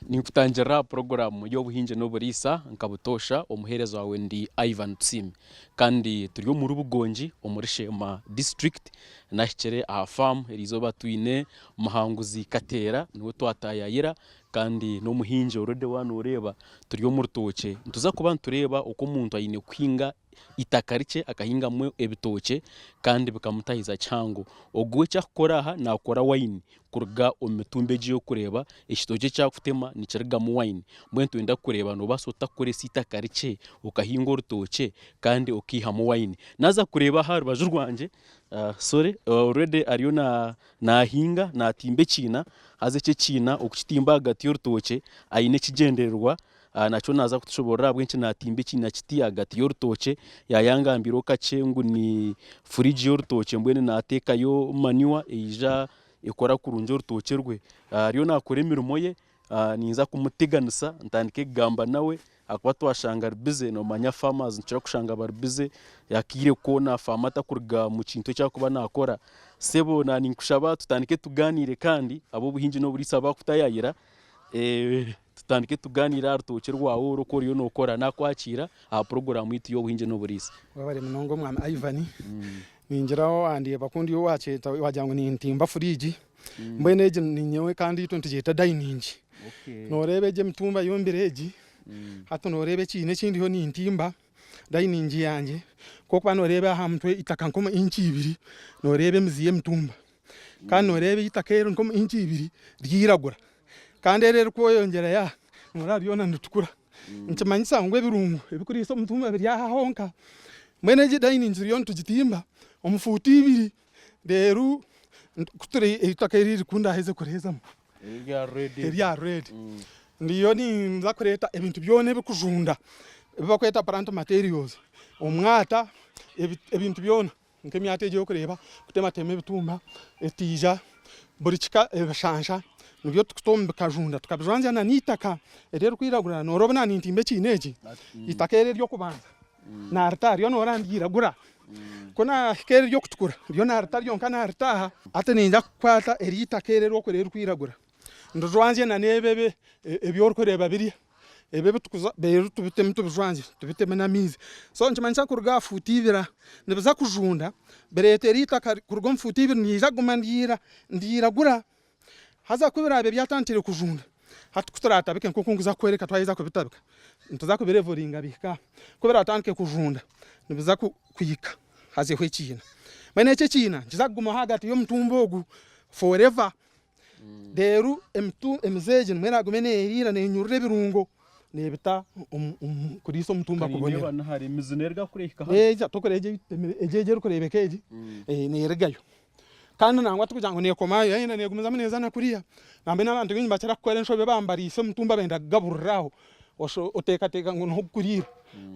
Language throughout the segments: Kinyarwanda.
Ninkutangira programu y'obuhingi n'oburisa nkabutosha omuheereza wawe ndi Ivan Tsimi kandi turi mu Rubugongi omuri Shema district nahikire aha farm erizoba twine Muhanguzi Katera niwe twatayayira kandi n'omuhingi orode wano ureba turi mu rutoke ntuza kuba ntureba uko umuntu ayine kuhinga itaka rike akahingamwe ebitoke kandi bikamutahiza cyango ogwe cyakora aha nakora wine kuruga omitumbe giyo kureba ekitoke cyakutema nikirigamo wine mbwe ntwenda kureba no basota kure sitaka rike ukahinga urutoke kandi ukihamo wine naza kureba ha rubaju rwanje already ariyo nahinga natimbe kina haze cye kina okukitimba hagati y'urutoke ayine kigendererwa nacho naza kutushobora bwenshi natimbe kina kiti hagati y'urutoke yayangambiro kacengu ni fridge y'urutoke mbwene nateka yo manure eija ikora kurunje urutoke rwe ariyo nakora emirimo ye ninza kumutiganisa ntandike gamba nawe akuba twashanga bize no manya farmers nchira kushanga bar bize yakire ko na famata kurga mu kintu cyakuba nakora sebo na ninkushaba tutandike tuganire kandi abo buhinji no burisa bakutayayira tutandike tuganira rutoke rwawo rukora yo nokora nakwakira aha program yitu yo buhinji no burisa wabare munongo mwana Ivan ninjiraho andi bakundi yo waceta wajango ni ntimba fridge mbene je ninyewe kandi tuntijeta dining norebe je mtumba yombireji hato norebe kine kindi ho ni ntimba dining yanje kokwa norebe aha mtwe itaka nkoma inchi 2 norebe mziye mtumba kandi norebe itakero nkoma inchi 2 ryiragura kandi rero ko yongera ya norabiyona ndutukura ntimanyisa ngwe birungu ebikuriso mtumba biri aha honka mwene je dining yo ntugitimba omufuti 2 rero kuture itakeri kunda heze kurezamo ya ready ndiyo ninza kureta ebintu byone bikujunda bakweta plant materials omwata ebintu byona nkemyate je kureba kutema teme bitumba etija burichika ebashansha nibyo tukutomba kajunda tukabijanja na nitaka rero kwiragura norobana nintimbe kineji itakere ryo kubanza na artari yo norandira gura kona kere ryo kutukura ryo na artari yo nkana artaha ate ninza kwata eritakere ryo kurera kwiragura ndojwanje na nebebe ebyor kureba biri ebebe tukuza beru tubiteme tubijwanje tubiteme na mizi so nchimancha kuruga futibira nibiza kujunda bereteri itaka kuruga mfutibira niza gumandira ndiragura haza kubira bebe byatantire kujunda hatukutarata bike nkokunguza kwereka twayiza kubitabika ntuza kubirevoringa bika kubira atantike kujunda nibiza kuyika haze hwekina mane cye kina nzaguma hagati yo mtumbogu forever deru emzeje mwera gumene erira nenyurire birungo nebita kuriso mtumba kubonera niba nahari mizinerga kureka tokoreje ejeje rukorebekeje neregayo kandi nangwa tukujango ne komayo yina ne gumiza muneza na kuriya nambe nabantu nyimba cyara kwere nshobe bambarise mtumba benda gaburraho oteka ngo ntukurira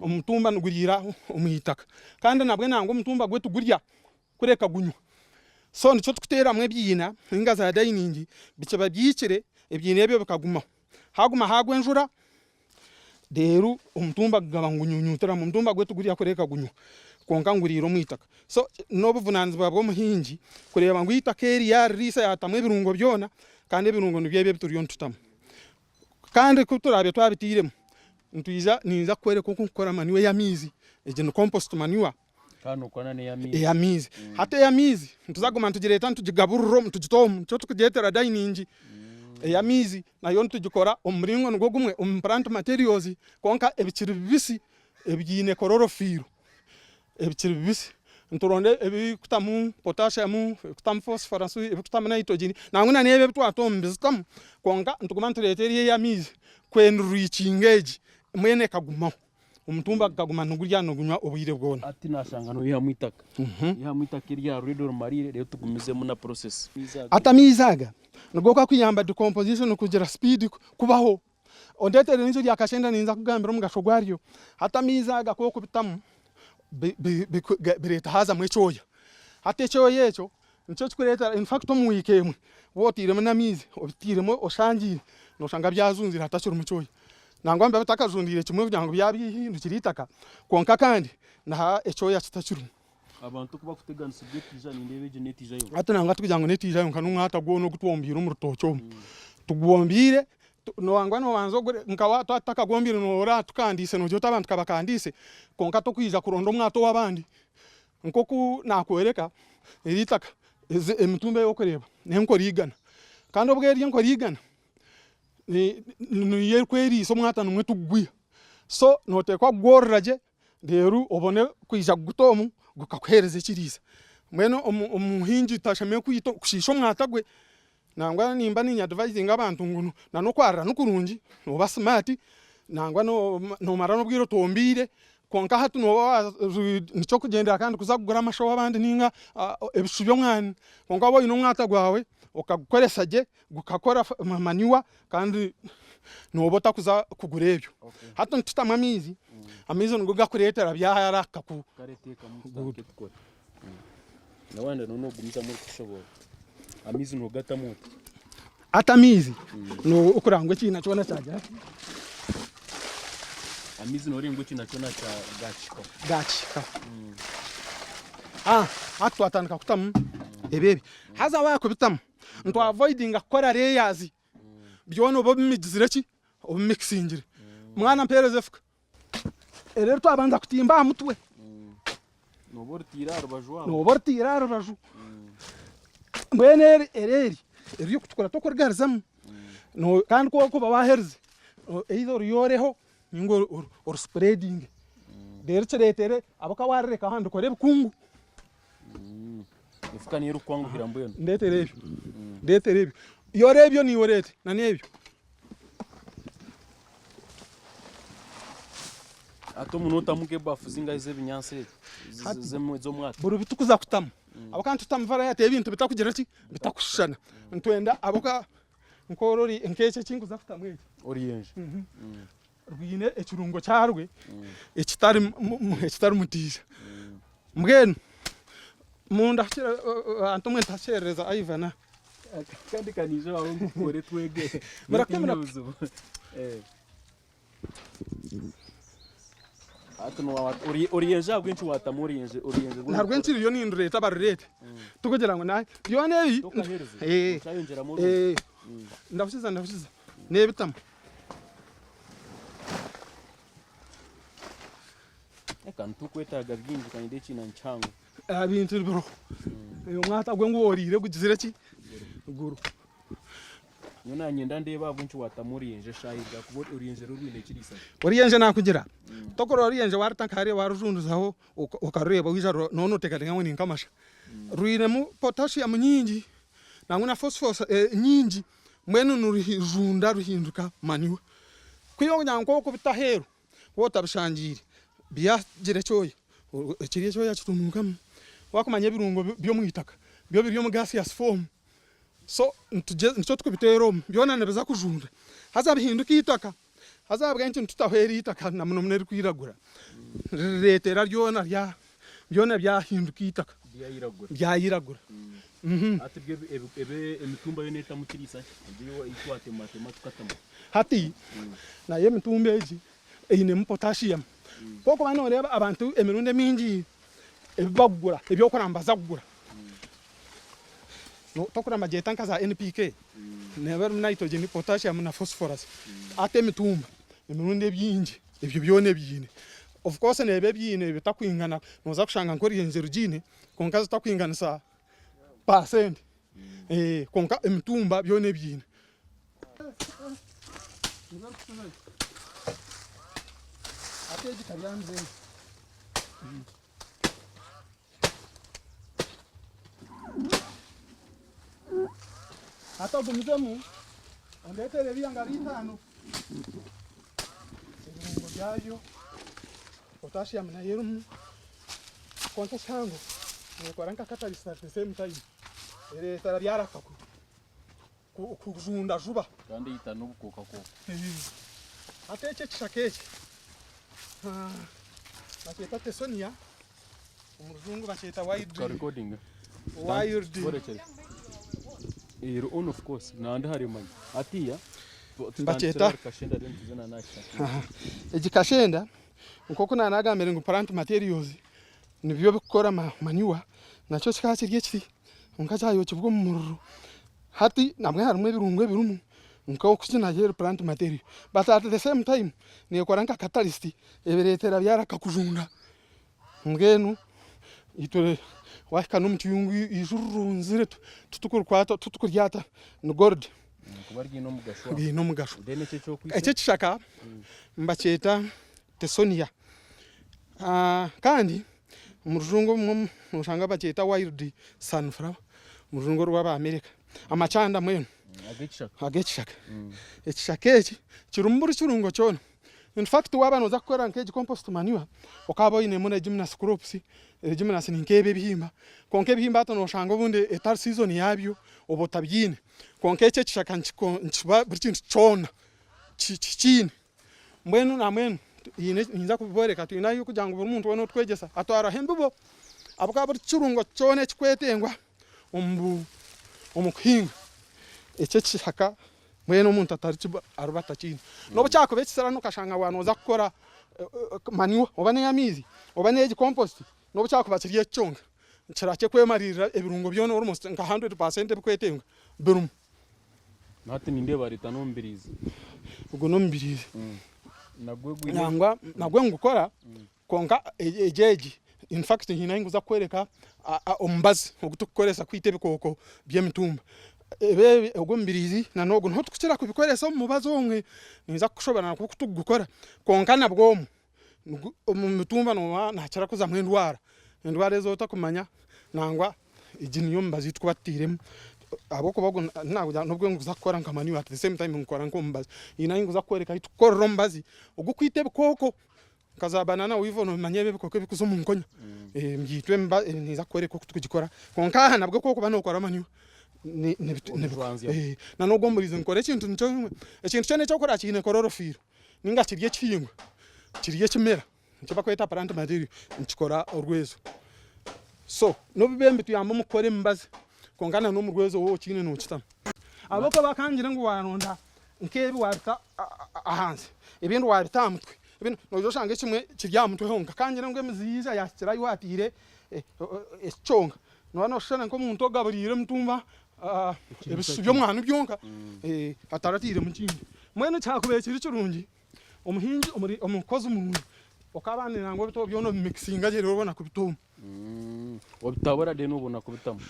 umutumba ngurira umuyitaka kandi nabwe nango mutumba gwe tugurya kureka gunywa so nico tukutera mwe byina ingaza ya dining bice babyikire ebyine ebyo bikaguma haguma hagwenjura deru umutumba gabangunyunyutira mu mutumba gwe tugurya kureka gunywa konka ngurira umuyitaka so no buvunanzi bwabwo muhinji kureba ngo itakeri ya risa yatamwe birungo byona kandi birungo nibyebe bituriyo ntutamo kandi kuturabye twabitiremo ntuiza ninza kwere ko gukora manure ya mizi eje no compost manure kano kwana ne ya mizi ya mizi hata ya mizi ntuzagoma ntugireta ntugigabururo ntugitomo cyo tukugetera dining ya mizi nayo ntugikora omringo ngo gumwe plant materials konka ebikiri bibisi ebyine chlorophyll ebikiri bibisi nturonde ebikutamu potassium kutamu phosphorus ebikutamu nitrogen nanguna nebe bitwatombe zitamu konka ntuguma ntureteriye ya mizi kwenrichingeji mwene kaguma umutumba kaguma ntugurya nugunywa obuyire bwona ati nashanga no ya mwitaka ya mwitaka irya redor marire rero tugumizemo na process atamizaga ngoka kuyamba decomposition kugira speed kubaho ondete nizo lya kashenda ninza kugambira mugashogwaryo atamizaga ko kubitamu bireta haza mwechoya hate choye echo nico kureta in fact mu wikemwe wotire na mizi obitiremo oshangi no shanga byazunzira hatashura muchoya nangwamba batakajundire kimwe kugira ngo byabihindukira itaka konka kandi na echoya kitachuru abantu kuba kuteganisa ibyo tija nindebe geneti jayo ati nanga tukugira ngo neti jayo kanunga hata gwono gutwombira umurutocho tugwombire no wangwa no wanzo nkawa twatakagombire no ora tukandise no jota abantu kabakandise konka to kwiza kuronda omwato wabandi nkoku nakwereka eritaka emitumba yo kureba nenko rigana kandi obweri enko rigana ni yekweri so mwata numwe tugwiya so no tekwa gorraje deru obone kwiza gutomu gukakwereze kirisa mweno omuhinji tashame kuyito kushisho mwatagwe nangwa nimba ni advising abantu ngunu nano kwara nukurunji no basmart nangwa no marano bwiro tombire konka hatu no nico kugendera kandi kuzagura amasho wabandi ninga ebishubyo mwana konka bo ino mwata gwawe okagukoresaje gukakora maniwa kandi nobota kuza kugura ebyo hatu ntitama amizi ngo gakuretera byaraka ku kareteka mu tukora nawanda no gumiza muri kushobora amizi no gatamu atamizi no ukurangwe kina cyona cyajya amizi no ringo kina cyona cya gachika hatu atanika kutamu ebebe haza wakubitamu nto avoiding akora layers byono bo bimigizireki obimixingire mwana mpereze fuka erero twabanza kutimba mutwe no bortira rubaju mwene ereri eriyo kutukora to kurgarizam no kandi ko babaherze either yoreho ningo or spreading dercheretere abaka warreka handi ko rebukungu ifukani rukwangu birambuyo ndeterebyo yorebyo ni yorete na nebyo ato munota muke bafu zingaze binyanse zemwe zo mwata buru bitukuza kutamu abakantu tutamvara yate ibintu bitakugira ki bitakushana ntwenda aboka nkorori nkeke kinguza kutamwe orienje rwine ekirungo cyarwe ekitari mutisha mbwenu munda kira antumwe ntachereza Ivana kandi kanije aho ngukore twege murakemera atuno orienje abwinshi watamu orienje ntarwenshi yo nindureta barurete tukugira ngo naye yo nebi cyayongera mu ndavusiza nebitamo eka ntukwetaga byinji kandi kina nchango abintu bro uyu mwata gwe ngo orire kugizira ki guru nyona nyenda ndeba abunchi watamuriyenje shahiga kubo oriyenje rurwine kirisa oriyenje nakugira tokoro oriyenje waritankare warujunduzaho ukareba wija nono tekadinga mwe ninkamasha ruine mu potassium nyingi nanguna phosphorus nyingi mwenu nurijunda ruhinduka maniwa kwiyo nyanko ko bitahero wotabishangire bya gire cyoya ekiriye cyoya kitumuka wakumanya birungo byo mwitaka byo biri mu gaseous form so nicyo twibitero byona nebeza kujunda hazabihinduka itaka hazabwa intu tutahweri itaka na muno muneri kwiragura retera ryona rya byona byahinduka itaka byayiragura ati ebe emitumba yo neta mukirisa byo ikwate tukatama hati na ye mitumba eji eyine mu potassium koko bano reba abantu emirunde mingi ebagura ebyo kurambaza kugura no tokura majeta nkaza NPK never nitrogen potassium na phosphorus ate mitumba emirunde byingi ebyo byone byine of course nebe byine bitakwingana noza kushanga nkori yenjerugine konka zitakwingana sa percent konka emitumba byone byine ate jikaryanze hata gumizemu ondetere byanga bitano ibirungo byayo potassium na yerumu konta chango nekwaranka catalyst at the same time ere tara byaraka kujunda juba kandi itano bukoka ko ateke kishakeke baketa tesonia umuzungu baketa wide recording wide ero on of course nandi hari manya atiya mbacheta kashenda rento zena nasha ejikashenda ukoko nanagambere ngo plant materials nibyo bikora manyuwa nacho kikakiriye kiri unkazayo kivugo mu mururu hati namwe harumwe birungwe birumu nko kukina yero plant material but at the same time ni koranka catalyst eberetera byaraka kujunda ngenu itore waka no mutiyungu ijurunzire tutukurkwata tutukuryata no gold kubargi no mugasho no mugasho dene cyo kwise ece kishaka mbaceta tesonia kandi murungo mushanga baceta wild sunflower murungo rw'aba America amachanda mwenu agechaka ekishaka eki kirumburi kirungo cyona in fact wabano zakora nkeji compost manure okaba ine muna gymnast crops gymnast ninkebe bihimba konke bihimba tono shanga ubundi etar season yabyo obotabyine konke eki kishaka nchiba buri cyona kikine mbwenu na mwenu ine nza kuboreka tu inayo kugira ngo buri muntu wano twegesa atwara hembubo abukaba buri kirungo cyone kikwetengwa omukinga ece kishaka mwene umuntu atari arubata kino no cyako bekisara no kashanga wano za gukora manure obane yamizi obane compost no cyako bakiriye cyonga kirake kwemarira ebirungo byo no almost nka 100% bikwetenga birum nati ninde barita no mbirizi ubwo no mbirizi nagwe ngukora konka ejeji in fact hinayinguza kwereka ombazi ogutukoresa kwite bikoko byemitumba ebe ogumbirizi na nogo nto tukira kubikoresa mu bazo omwe niza kushobora kutugukora konkana bwomu mu mitumba no nakira kuza mu indwara ezota kumanya nangwa ijiniyo mbazi twatiremo aboko bago nago nobwo nguza gukora nkamani at the same time ngukora nkombazi inayinguza kwereka itukoro mbazi ogukwite bikoko kazabanana wivono manyebe bikoko bikuzo mu nkonya mbyitwe mba niza kwereka kutugikora konka nabwo koko banokora manyu na no gomburizo nkore kintu cyane cyo kora kine kororofiro ninga kirye kiyingwa kirye kimera cyo bakweta plant material nkikora orwezo so no bibembe tuyamba mukore mbaze kongana no murwezo wo kine no kitama abako bakangira ngo wanonda nkebi warita ahanze ibintu warita mutwe ibintu no shanga kimwe kirya mutwe honga kangira ngo emiziza yakira yuhatire ecyonga no shana nko muntu ogaburire mutumba ebisubyo mwana byonka ataratire mu kindi mwene cyakubekira kirungi umuhingi umukozi umuntu okabanira ngo bito byo no mixinga je rubona kubitoma obitabora de no bona kubitama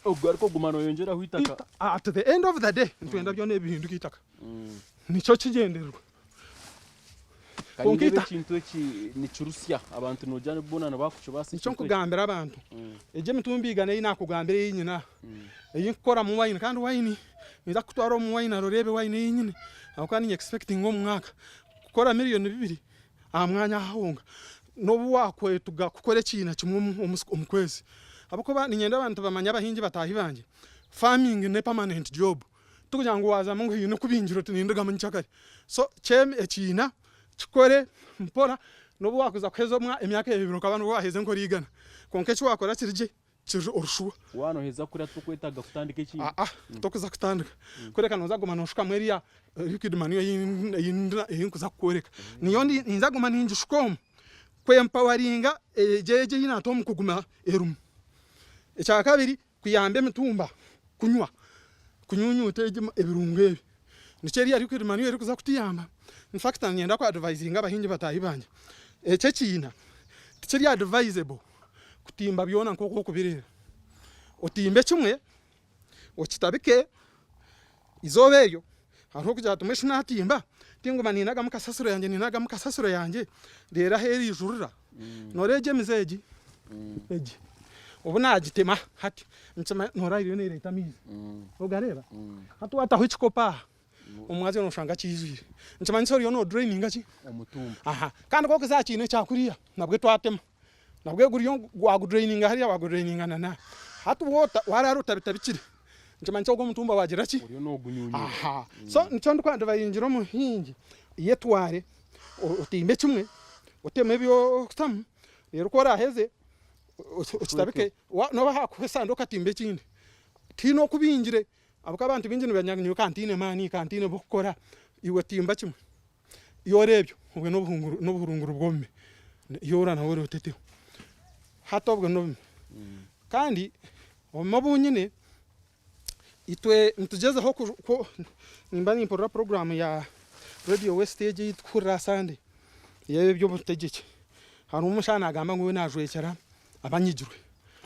ubwo ariko gumano yongera huitaka at the end of the day ntwenda byo nebihinduka itaka nico kigenderwa konkita kintu eki ni curusya abantu no jane bonana bakucho basi nico kugambira abantu eje mitumbigane ina kugambira yinyina yinkora mu wine kandi wine niza kutwara mu wine arorebe wine yinyine akani expecting ngo mwaka gukora miliyoni 2 amwanya ahunga no wakwe tugakukore kina kimwe umukwezi abako ba ninyenda abantu bamanya abahingi batahi banje farming ne permanent job tukugira ngo waza mu hino kubinjiro tunindaga mu cyakare so chem ekina chikore mpora no wakuza kwezo mwa emyaka 2 abantu baheze ngo rigana konke cyo wakora kirije urushuwa wano heza kuri tukwetaga kutandika iki tokuza kutandika kureka noza gumana ushuka mweri ya liquid manure yinkuza kukoreka niyo ninza gumana injishukom kwe empoweringa jeje hina tom kuguma erum echa kabiri kuyambe mitumba kunyunyute ebirungebi niceri ya liquid manure kuza kutiyamba in fact nyenda kwa advising abahingi batahi banje eche kina ticeri advisable kutimba byona nkoko kubirira otimbe kimwe okitabike izoberyo aho kujya tumesha natimba tinguma ninaga mukasasuro yanjye rera heri ijurura noreje mizeji eji ubuna agitema hati nsema norayire ne leta mizi ogareba hatu wataho ikikopa umwaze no shanga kizire nsema nsori yo no draining aki omutumba kandi koko zakine cyakuriya nabwe twatema nabwe guriyo wagudraininga hariya wagudraininga nana hatu wota wararuta bitabikire nsema ncyo go mutumba wagira ki uriyo no gunyunyu so nicyo ndikwa bayinjira mu hingi yetware utimbe kimwe uteme byo kutam rero kora heze ukitabike no bahakwesando katimbe kindi tino kubinjire abuka abantu binjine banyanyu kantine mani kantine bukora iwe timba kimwe yorebyo ubwe no buhurunguru bwome yora na wore uteteo hatobwe no kandi omabunyine itwe ntugezeho ko nimba nimpora program ya radio Westage yitwa Sunday yewe byo butegeke hari umushana agamba ngo we najwekera abanyigirwe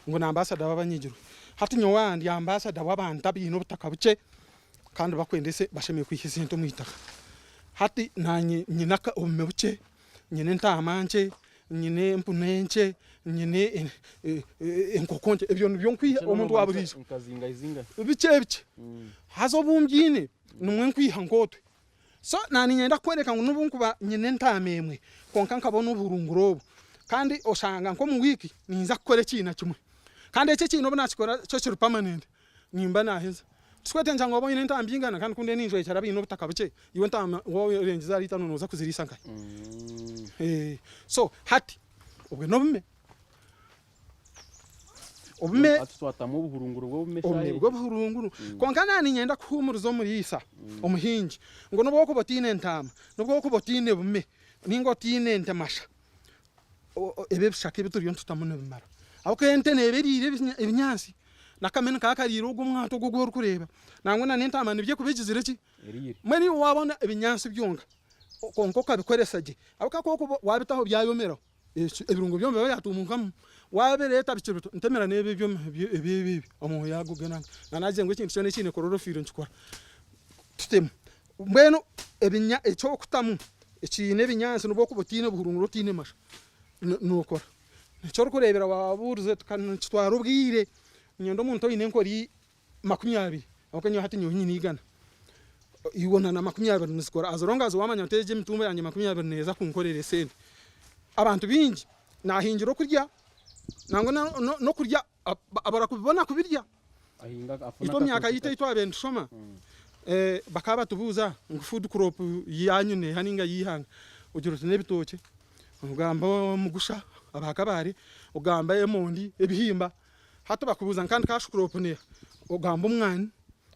ngo na ambassador babanyigirwe hati nyo wandi ambassador w'abantu abintu butaka buke kandi bakwendese bashemiye kwihisa into mwitaka hati nanyi nyinaka omubuke nyine ntamanche nyine mpunenche nyine enkokonje ebyo nibyo nkwiha omuntu waburisha nkazinga izinga bice hazo bumbyine numwe nkwiha ngotwe so nani nyenda kwereka ngo nubunkuba nyine ntamemwe konka nkabona uburungurobo kandi oshanga nko mu wiki ninza kukora kina kimwe kandi ece kino bonakikora cyo kiri permanent nimba naheza twete njanga obonye ntambingana kandi kunde ninjwe cyara bino butaka buke iwe ntama wowe rengiza ari tano noza kuzirisa nkai so hati ubwe nobume obume atwatamu ubuhurunguru bwo bumeshaye ubwo buhurunguru konka nani nyenda kuhumuruzo muri isa omuhinji ngo nobwo ko botine ntama nobwo ko botine bume ningo tine ntamasha ebe bishaka bituriyo tutamune bimara aho kente neberire ibinyansi nakamena kakariro gumwato gugora kureba nangwe na nentama nibye kubigizire ki mani wabona ibinyansi byonga konko kabikoresaje aho kakoko wabitaho byayomera ebirungo byombe yatumunkam wabereta bicibito ntemera nebe byo ebibi omu yagugana nanaje ngo ikintu cyone kine kororofiro nchikora tutemu mbeno ebinya echo kutamu ekine binyansi nubwo kubotine buhurunguro tine masha nukora cyo kurebera waburuze tukanitwara ubwire nyendo muntu ine nkori 20 akanyo hati nyo nyini igana ibona na 20 nisikora azoronga zo wamanya teje mitumba yanje 20 neza kunkorere sente abantu bingi nahingiro kurya nango no kurya abara kubibona kubirya ahinga afuna ito myaka yite itwa bentu shoma bakaba tubuza ngo food crop yanyune haninga yihanga ugiro nebitoke ugamba mugusha abakabari ugamba emondi ebihimba hato bakubuza kandi cash crop ne ugamba umwani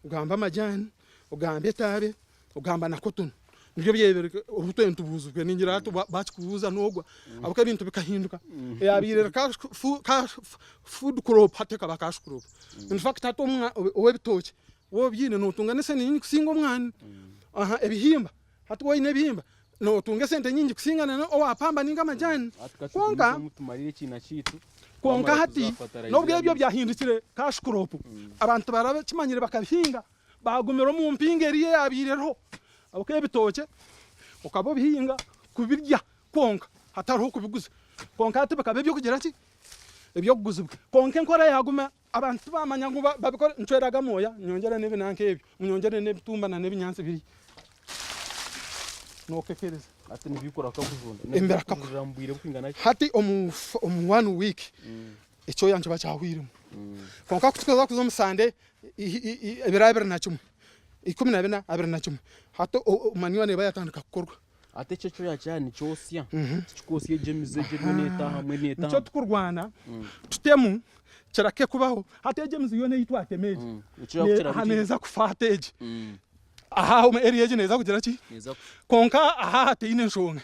ugamba amajani ugamba etabe ugamba na cotton nibyo byebere urutwentu buzubwe ningira hato bakikubuza nogwa abuka bintu bikahinduka yabirera cash food crop hateka ba cash crop in fact hato webitoke wo byine no tunganese ni kusinga umwani aha ebihimba hato woyine ebihimba no tunge sente nyingi kusingana no wapamba ninga majani konka mutumarire kina kitu konka hati nobwe ebyo byahindukire cash crop abantu barabe kimanyire bakabihinga bagumero mu mpingeri yabireho abuke ebitoke ukabo bihinga kubirya konka hatariho kubiguza konka hati bakabe byo kugira ki ebyo kuguzibwa konke nkora yaguma abantu bamanya ngo babikora ncweraga moya nyongera nebe nankebyo munyongere nebitumba na nebinyansi biri nokekereza ati nibikora kakuzunda embera kakuzambwire kwingana hati omu 1 week icyo yanje bacahwirimo konka kutukaza kuzo musande ibirabira na cyumwe 12 hato maniwa ne bayatandika kukorwa ate cyo yacane cyosya cyokosiye jemize neta hamwe neta cyo tukurwana tutemu kirake kubaho hate jemize yone yitwa temeje haneza kufateje aha ume area je neza kugira ki konka aha hate ine nshonga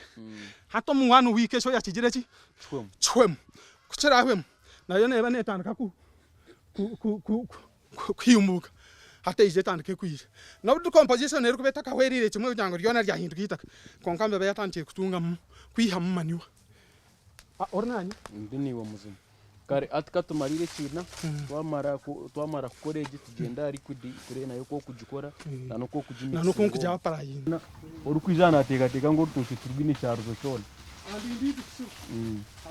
hato mu 1 week cyo yakigire ki chwem kucira hwem nayo neba netandika kuyumuka hate ije tandike kwije no du composition ero kubeta kahwerire kimwe byango ryona ryahinduka itaka konka mbe bayatangiye kutunga kwiha mu maniwa ornanye ndiniwe muzima kare atka tumarire kina twamara kukora igi tugenda ari kure nayo ko kugikora nano ko kujimika nano ko kujya parayina uri kwijana teka ngo tushi turwine cyaruzo cyone andi ndi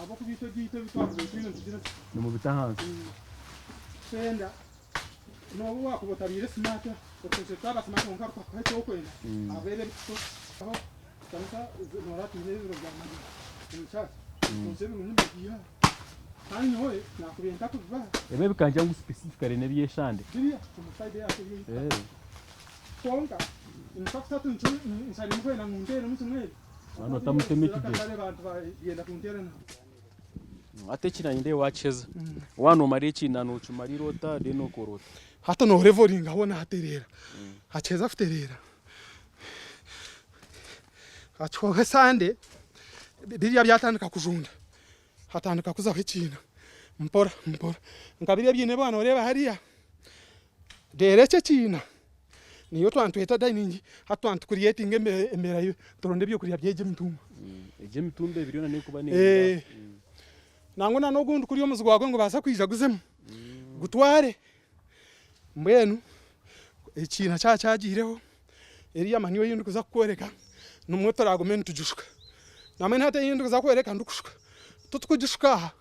abo kubito gite bitwavuze kwino tugira no mu bitahanze senda no wakubotabire smart okoze taba smart onka kwa cyo kwenda abere bito aho kanisa norati n'ibiro bya magi insha konse mu nyibiya kandi hoye nakubenta kuva ebe bikanje ngo specifically ne byeshande kiriya kumuside yake konka in fact tunchu insari mwe na mundere mutumwe ano tamutemeki de abantu bagenda kunterana ate kinanye wacheza wano mari kinano chumarirota deno korota hata no revoringa hona haterera hacheza futerera achwa sande biriya byatandika kujunda hatandika kuzaho ikintu mpora nkabiriya byine bana ureba hariya dereke kina niyo twantweta dining hatwantu creating emerayo turonde byo kuriya byeje mitumba mitumba ebiriona ne kuba nango nogundi kuri omuzigo wagwe ngo basa kwija guzemo gutware mbwenu ekina cyagireho eriya maniyo yindi kuza kwereka numwe turagume ntujushuka namwe hata yindi kuza kwereka ndukushuka tutukujushuka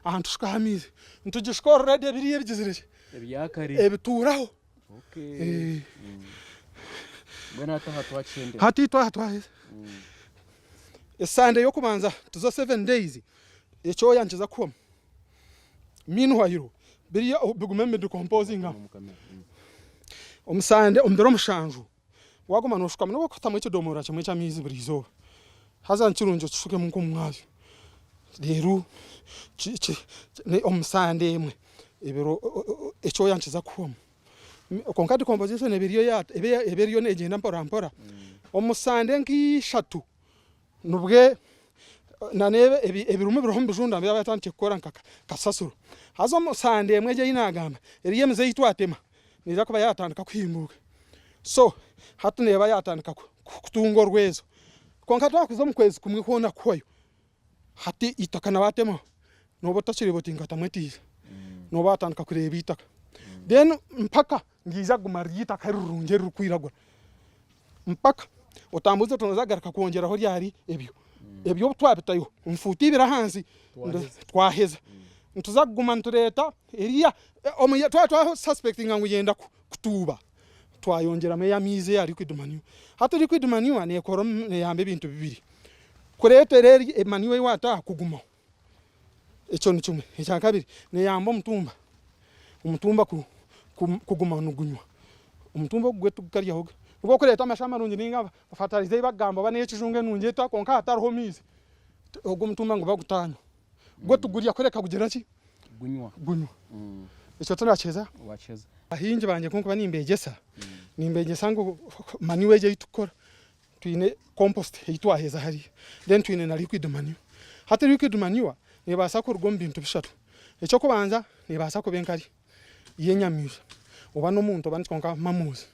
ahantu shuka hamize ntujushuka already biriye bigizire ebyakare ebituraho mbwenu hatwachende hati twaheze Sunday yo kubanza tuzo 7 days echo yankiza kuba meanwhile biriya bigume decomposing omusande ombero mushanju waguma no shuka no kutamwe kidomora kimwe cyamizi burizo haza nkirunjo tushuke mu kumwayo rero ne omusande emwe ebero echo yankiza kuba konka decomposition ebiriyo negenda mpora omusande nk'ishatu nubwe nanebe ebirumu birohombe junda mbya batante kokora nkaka kasasuro hazo omusande emwe je inagamba eriye mze yitwatema niza kuba yatandika kwimbuka so hatu neba yatandika kutungo rwezo konka twakuza mu kwezi kumwe kona koyo hati itakana batema nobo tachire botinga tamwetiza nobo atandika kureba itaka then mpaka ngiza gumarita karurunje rukwiragwa mpaka otambuze tonozagaruka kongera ho ryari ebyo twabitayo mfuti birahanzi twaheza ntuzaguma ntureta eriya omuya twa suspecting ngo yenda kutuba twayongera me yamize yari kwidumaniyo hata ri kwidumaniyo ne korom ne yambe bintu bibiri kureta reri emaniwe wata kuguma echo nicumwe ecya kabiri ne yambo umutumba kuguma nugunywa umutumba gwetu kariyaho ubwo kureta amashama rungi ninga bafatarize bagamba bane ekijunge nungeta konka hatariho mizi ubwo mutumba ngo bagutanya ubwo tuguriya kureka kugera ki gunywa icyo tunacheza wacheza ahinje banje konko banimbegesa nimbegesa ngo maniweje yitukora twine compost yitwaheza hari then twine na liquid manure hata liquid manure nebasa kurugomba bintu bishatu icyo kubanza nebasa kubenkari yenyamira uba no muntu bandi konka mamuzi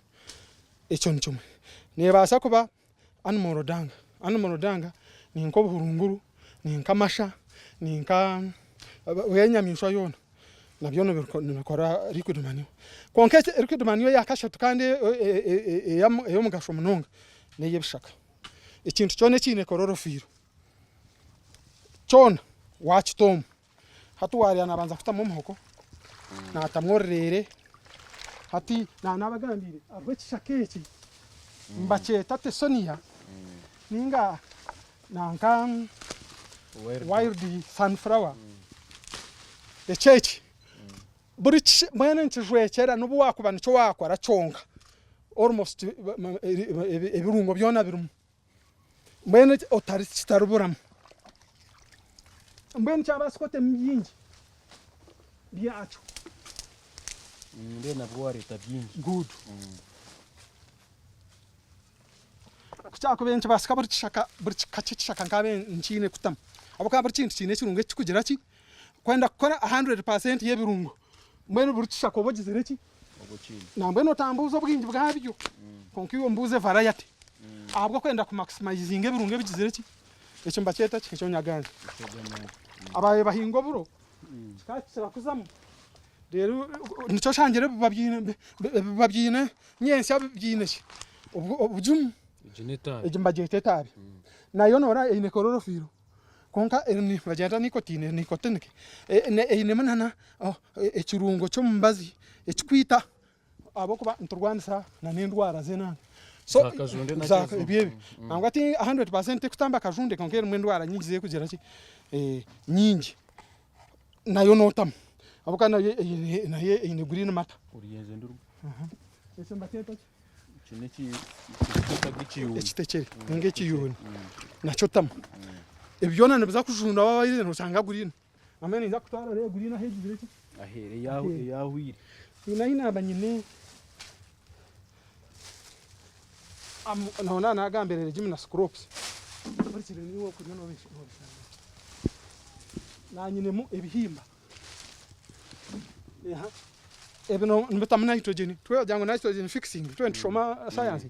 echo nicumwe nebasa kuba animal danga ni nko burunguru ni nkamasha ni nka wenyamishwa yona nabyo no bikora liquid manure konke liquid manure yakashatu kandi eyo mugasho munonga neye bishaka ikintu cyone kine kororofiro cyona wachitom hatu wari anabanza kutamo muhoko na tamworere hati na nabagambire abwe kishakeki mbacheta tesonia ninga nanka wild sunflower echechi burichi mwene ntijwekera nubu wakuba nico wakora chonga almost ebirungo byona birumu mwene otari kitaruburamu mbene cyabasikote myingi byacu nde nabwo wareta byingi good kuchako benchi basika burikachishaka ngabe nchine kutam aboka burichintu chine kirunge kikugira ki kwenda kora 100% yebirungo mbene burikishaka obogizire ki obochini nambwe no tambuzo bwingi bwabyo konkiyo mbuze variety abwo kwenda ku maximizing ebirungo bigizire ki ekyo mbacheta kyo nyaganje abaye bahingo buro kikakira kuzamu rero nico shangire babyine nyensi abyine obujum geneta ejimbaje tabi nayo nora ine kororofiro konka ni bajata nikotine ine manana ekirungo cyo mumbazi ekikwita abo kuba nturwanisa na nindwara zena so bibi angati 100% kutamba kajunde konkere mwendwara nyingi ze kugera ki nyingi nayo notam abo kana naye ine green mata uriyenze nduru ese mbaketa kineki gikiyu ekitekere ngekiyuni nacho tam ebyona nebiza kujunda babayire no sanga green amene nza kutara re green ahegire ki ahere yahwire ina abanyine naona nagamberere gymnast crops barikire niwo kuri no benshi na nyine mu ebihimba ebino nbitamu nitrogen twajango nitrogen fixing twentishoma science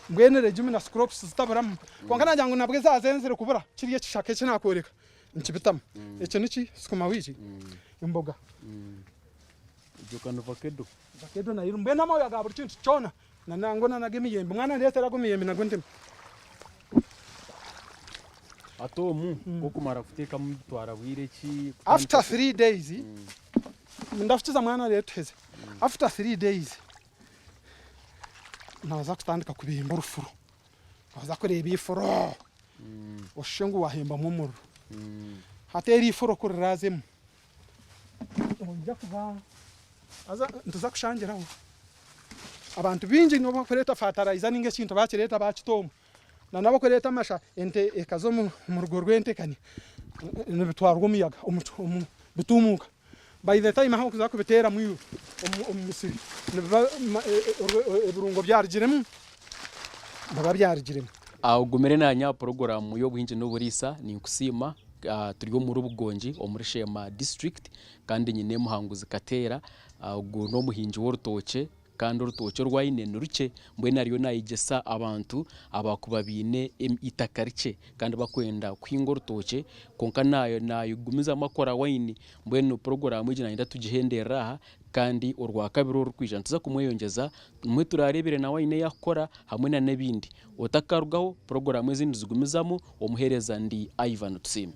mbwene regime na scrops zitaburamu konkana jango nabwe zazenzere kubura kiriye kishake kinakoreka nkibitamu icyo niki sikuma wiki imboga jokano vakedo na irumbe na moya gaburi kintu chona na nangona nagemiyembe mwana ndetera gumiyembe nagonte atomu kokumara kuteka mutwara bwireki after 3 days ndafitiza mwana leteze after 3 days naza kutandika kubimba urufuro naza kureba ifuro oshengu wahemba mumuru hateri ifuro kurirazemu onja kuba aza ntuza kushangiraho abantu bingi no bakoreta fertilizer ninge kintu bakireta bakitomu na nabo koreta amasha ente ekazo mu rugo rw'entekani n'ebitwarwa umuyaga bitumuka by the time aho kuza kubitera mu misiri ebirungo byarigiremo baba byarigiremo gumere nanya program yo buhinje n'uburisa ni nkusima turiyo muri Bugonji omuri Shema district kandi nyine muhanguzi katera ubwo no muhinji w'urutoke kandi urutoke rwayine nuruke mbwene ariyo nayigesa abantu abakubabine itakarike kandi bakwenda kwinga urutoke konka nayo gumiza makora wayine mbwene program ije nayinda tugihendera kandi urwa kabiri urukwijana tuza kumweyongeza mwe turarebere na wayine yakora hamwe na nebindi otakarugaho program ezindi zigumizamo omuhereza ndi Ivan Tsimi.